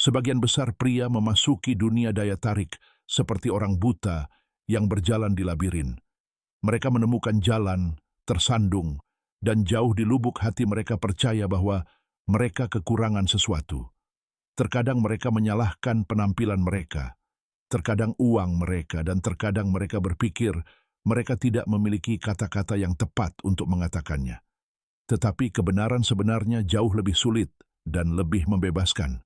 Sebagian besar pria memasuki dunia daya tarik seperti orang buta yang berjalan di labirin. Mereka menemukan jalan, tersandung, dan jauh di lubuk hati mereka percaya bahwa mereka kekurangan sesuatu. Terkadang mereka menyalahkan penampilan mereka, terkadang uang mereka, dan terkadang mereka berpikir mereka tidak memiliki kata-kata yang tepat untuk mengatakannya. Tetapi kebenaran sebenarnya jauh lebih sulit dan lebih membebaskan.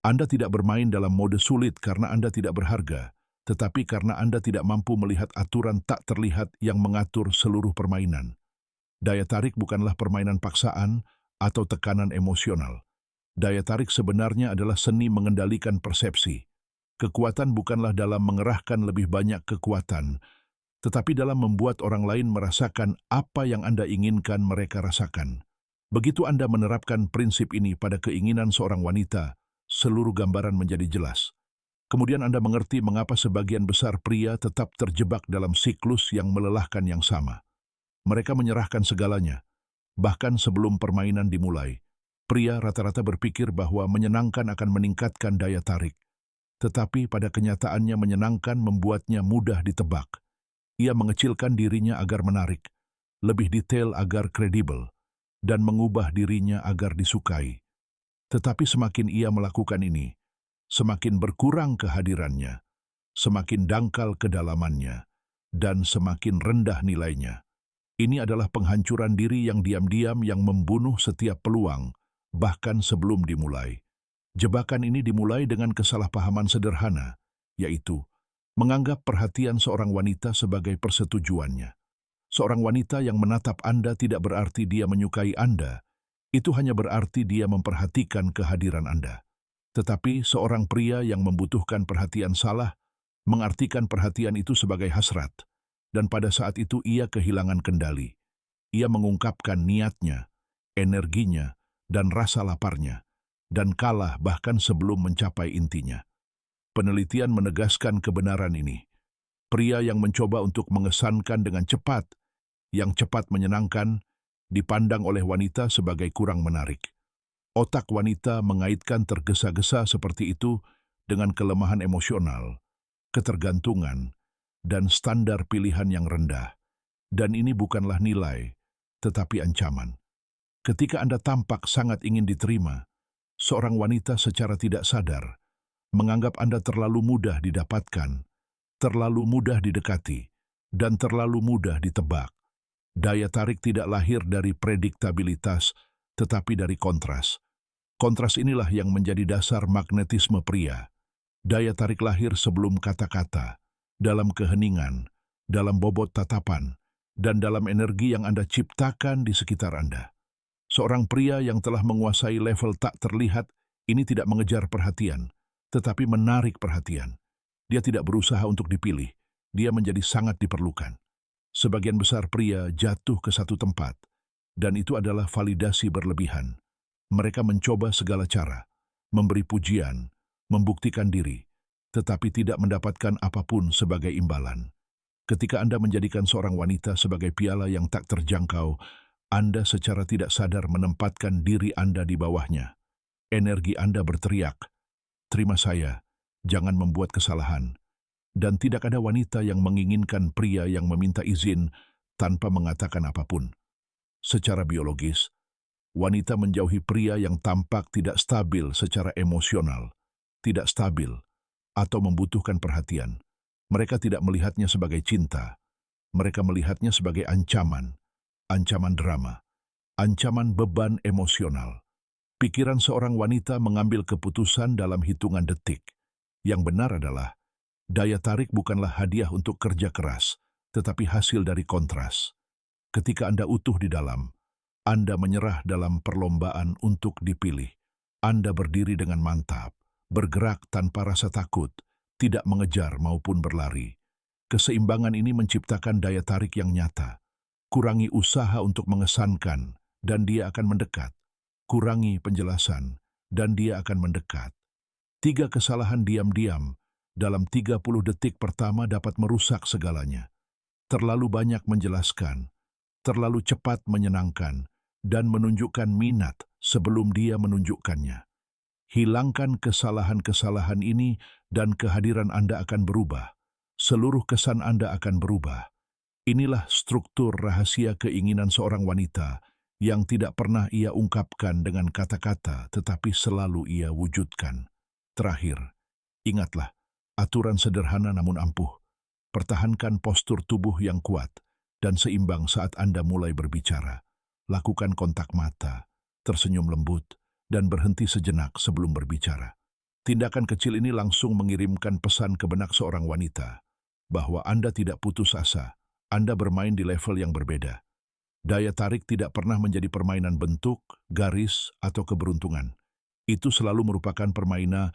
Anda tidak bermain dalam mode sulit karena Anda tidak berharga, tetapi karena Anda tidak mampu melihat aturan tak terlihat yang mengatur seluruh permainan. Daya tarik bukanlah permainan paksaan atau tekanan emosional. Daya tarik sebenarnya adalah seni mengendalikan persepsi. Kekuatan bukanlah dalam mengerahkan lebih banyak kekuatan, tetapi dalam membuat orang lain merasakan apa yang Anda inginkan mereka rasakan. Begitu Anda menerapkan prinsip ini pada keinginan seorang wanita, seluruh gambaran menjadi jelas. Kemudian Anda mengerti mengapa sebagian besar pria tetap terjebak dalam siklus yang melelahkan yang sama. Mereka menyerahkan segalanya, bahkan sebelum permainan dimulai. Pria rata-rata berpikir bahwa menyenangkan akan meningkatkan daya tarik, tetapi pada kenyataannya menyenangkan membuatnya mudah ditebak. Ia mengecilkan dirinya agar menarik, lebih detail agar kredibel, dan mengubah dirinya agar disukai. Tetapi semakin ia melakukan ini, semakin berkurang kehadirannya, semakin dangkal kedalamannya, dan semakin rendah nilainya. Ini adalah penghancuran diri yang diam-diam yang membunuh setiap peluang, bahkan sebelum dimulai. Jebakan ini dimulai dengan kesalahpahaman sederhana, yaitu menganggap perhatian seorang wanita sebagai persetujuannya. Seorang wanita yang menatap Anda tidak berarti dia menyukai Anda, itu hanya berarti dia memperhatikan kehadiran Anda. Tetapi seorang pria yang membutuhkan perhatian salah, mengartikan perhatian itu sebagai hasrat, dan pada saat itu ia kehilangan kendali. Ia mengungkapkan niatnya, energinya, dan rasa laparnya, dan kalah bahkan sebelum mencapai intinya. Penelitian menegaskan kebenaran ini. Pria yang mencoba untuk mengesankan dengan cepat, yang cepat menyenangkan, dipandang oleh wanita sebagai kurang menarik. Otak wanita mengaitkan tergesa-gesa seperti itu dengan kelemahan emosional, ketergantungan, dan standar pilihan yang rendah. Dan ini bukanlah nilai, tetapi ancaman. Ketika Anda tampak sangat ingin diterima, seorang wanita secara tidak sadar menganggap Anda terlalu mudah didapatkan, terlalu mudah didekati, dan terlalu mudah ditebak. Daya tarik tidak lahir dari prediktabilitas, tetapi dari kontras. Kontras inilah yang menjadi dasar magnetisme pria. Daya tarik lahir sebelum kata-kata, dalam keheningan, dalam bobot tatapan, dan dalam energi yang Anda ciptakan di sekitar Anda. Seorang pria yang telah menguasai level tak terlihat ini tidak mengejar perhatian, tetapi menarik perhatian. Dia tidak berusaha untuk dipilih, dia menjadi sangat diperlukan. Sebagian besar pria jatuh ke satu tempat, dan itu adalah validasi berlebihan. Mereka mencoba segala cara, memberi pujian, membuktikan diri, tetapi tidak mendapatkan apapun sebagai imbalan. Ketika Anda menjadikan seorang wanita sebagai piala yang tak terjangkau, Anda secara tidak sadar menempatkan diri Anda di bawahnya. Energi Anda berteriak, "Terima saya, jangan membuat kesalahan." Dan tidak ada wanita yang menginginkan pria yang meminta izin tanpa mengatakan apapun. Secara biologis, wanita menjauhi pria yang tampak tidak stabil secara emosional, tidak stabil, atau membutuhkan perhatian. Mereka tidak melihatnya sebagai cinta. Mereka melihatnya sebagai ancaman, ancaman drama, ancaman beban emosional. Pikiran seorang wanita mengambil keputusan dalam hitungan detik. Yang benar adalah, daya tarik bukanlah hadiah untuk kerja keras, tetapi hasil dari kontras. Ketika Anda utuh di dalam, Anda menyerah dalam perlombaan untuk dipilih. Anda berdiri dengan mantap, bergerak tanpa rasa takut, tidak mengejar maupun berlari. Keseimbangan ini menciptakan daya tarik yang nyata. Kurangi usaha untuk mengesankan, dan dia akan mendekat. Kurangi penjelasan, dan dia akan mendekat. 3 kesalahan diam-diam dalam 30 detik pertama dapat merusak segalanya. Terlalu banyak menjelaskan, terlalu cepat menyenangkan, dan menunjukkan minat sebelum dia menunjukkannya. Hilangkan kesalahan-kesalahan ini dan kehadiran Anda akan berubah. Seluruh kesan Anda akan berubah. Inilah struktur rahasia keinginan seorang wanita yang tidak pernah ia ungkapkan dengan kata-kata, tetapi selalu ia wujudkan. Terakhir, ingatlah, aturan sederhana namun ampuh. Pertahankan postur tubuh yang kuat dan seimbang saat Anda mulai berbicara. Lakukan kontak mata, tersenyum lembut, dan berhenti sejenak sebelum berbicara. Tindakan kecil ini langsung mengirimkan pesan ke benak seorang wanita bahwa Anda tidak putus asa. Anda bermain di level yang berbeda. Daya tarik tidak pernah menjadi permainan bentuk, garis, atau keberuntungan. Itu selalu merupakan permainan